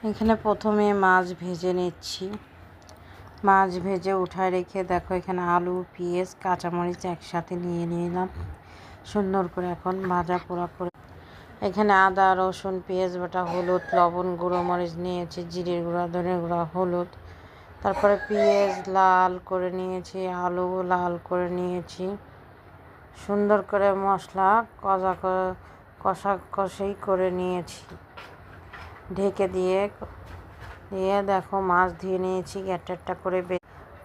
এখানে প্রথমে মাছ ভেজে নিচ্ছি। মাছ ভেজে উঠায় রেখে দেখো এখানে আলু, পেঁয়াজ, কাঁচামরিচ একসাথে নিয়ে নিলাম। সুন্দর করে এখন ভাজা পোড়া করে এখানে আদা, রসুন, পেঁয়াজ বাটা, হলুদ, লবণ, গুঁড়ো মরিচ নিয়েছি, জিরের গুঁড়া, ধনের গুঁড়া, হলুদ। তারপরে পেঁয়াজ লাল করে নিয়েছি, আলু লাল করে নিয়েছি। সুন্দর করে মশলা কষাকষি করে নিয়েছি। ঢেকে দিয়ে দেখো মাছ ধুয়ে নিয়েছি একটা করে।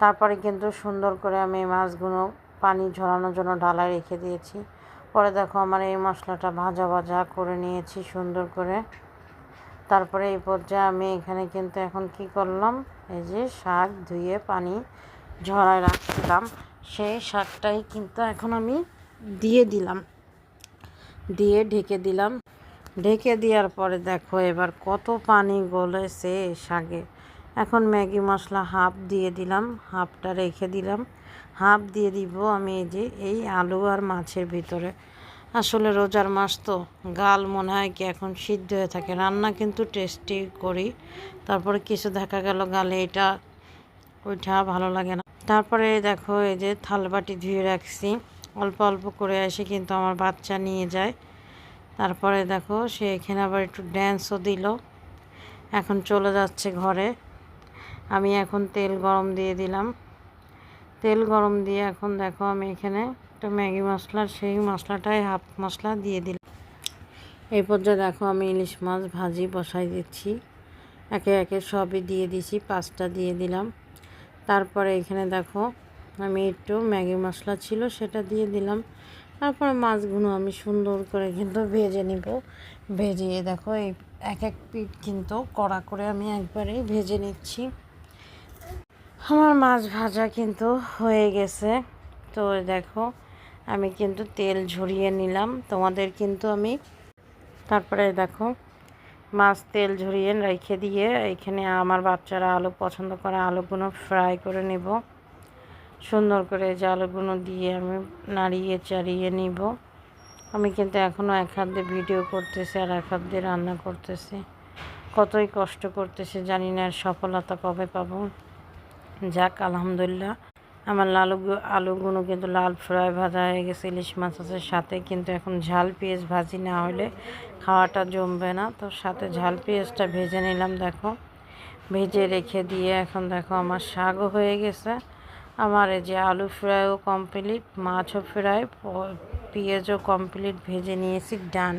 তারপরে কিন্তু সুন্দর করে আমি মাছগুলো পানি ঝরানোর জন্য ডালায় রেখে দিয়েছি। পরে দেখো আমার এই মশলাটা ভাজা করে নিয়েছি সুন্দর করে। তারপরে এই পর্যায়ে আমি এখানে কিন্তু এখন কি করলাম, এই যে শাক ধুয়ে পানি ঝরায় রাখছিলাম, সেই শাকটাই কিন্তু এখন আমি দিয়ে দিলাম, দিয়ে ঢেকে দিলাম। ঢেকে দেওয়ার পরে দেখো এবার কত পানি গলেছে শাকে। এখন ম্যাগি মশলা হাফ দিয়ে দিলাম, হাফটা রেখে দিলাম, হাফ দিয়ে দিব আমি এই আলু আর মাছের ভিতরে। আসলে রোজার মাস তো গাল মনে হয় কি এখন সিদ্ধ হয়ে থাকে। রান্না কিন্তু টেস্টি করি, তারপরে কিছু দেখা গেল গালে এটা ওইটা ভালো লাগে না। তারপরে দেখো এই যে থালবাটি ধুয়ে রাখছি, অল্প অল্প করে এসে কিন্তু আমার বাচ্চা নিয়ে যায়। তারপরে দেখো সে এখানে আবার একটু ড্যান্সও দিল। এখন চলে যাচ্ছে ঘরে। আমি এখন তেল গরম দিয়ে দিলাম। তেল গরম দিয়ে এখন দেখো আমি এখানে একটা ম্যাগি মশলার সেই মশলাটাই হাফ মশলা দিয়ে দিলাম। এই পর্যায়ে দেখো আমি ইলিশ মাছ ভাজি বসাই দিচ্ছি। একে একে সবই দিয়ে দিছি, 5টা দিয়ে দিলাম। তারপরে এখানে দেখো আমি একটু ম্যাগি মশলা ছিল সেটা দিয়ে দিলাম। তারপরে মাছগুলো আমি সুন্দর করে কিন্তু ভেজে নিব। ভেজিয়ে দেখো এই এক পিঠ কিন্তু কড়া করে আমি একবারেই ভেজে নিচ্ছি। আমার মাছ ভাজা কিন্তু হয়ে গেছে। তো দেখো আমি কিন্তু তেল ঝরিয়ে নিলাম তোমাদের কিন্তু আমি। তারপরে দেখো মাছ তেল ঝরিয়ে রেখে দিয়ে এখানে আমার বাচ্চারা আলু পছন্দ করে আলুগুলো ফ্রাই করে নেব। সুন্দর করে যে আলুগুলো দিয়ে আমি নাড়িয়ে চাড়িয়ে নিব। আমি কিন্তু এখনও এক হাত দিয়ে ভিডিও করতেছি আর এক হাত দিয়ে রান্না করতেছি। কতই কষ্ট করতেছি জানি না, আর সফলতা কবে পাবো। যাক আলহামদুলিল্লাহ আমার আলুগুলো কিন্তু লাল ফ্রাই ভাজা হয়ে গেছে। ইলিশ মাছের সাথে কিন্তু এখন ঝাল পেঁয়াজ ভাজি না হলে খাওয়াটা জমবে না, তো সাথে ঝাল পেঁয়াজটা ভেজে নিলাম। দেখো ভেজে রেখে দিয়ে এখন দেখো আমার শাকও হয়ে গেছে। আমার এই যে আলু ফ্রাইও কমপ্লিট, মাছও ফ্রাই, পেঁয়াজও কমপ্লিট ভেজে নিয়েছি, ডান।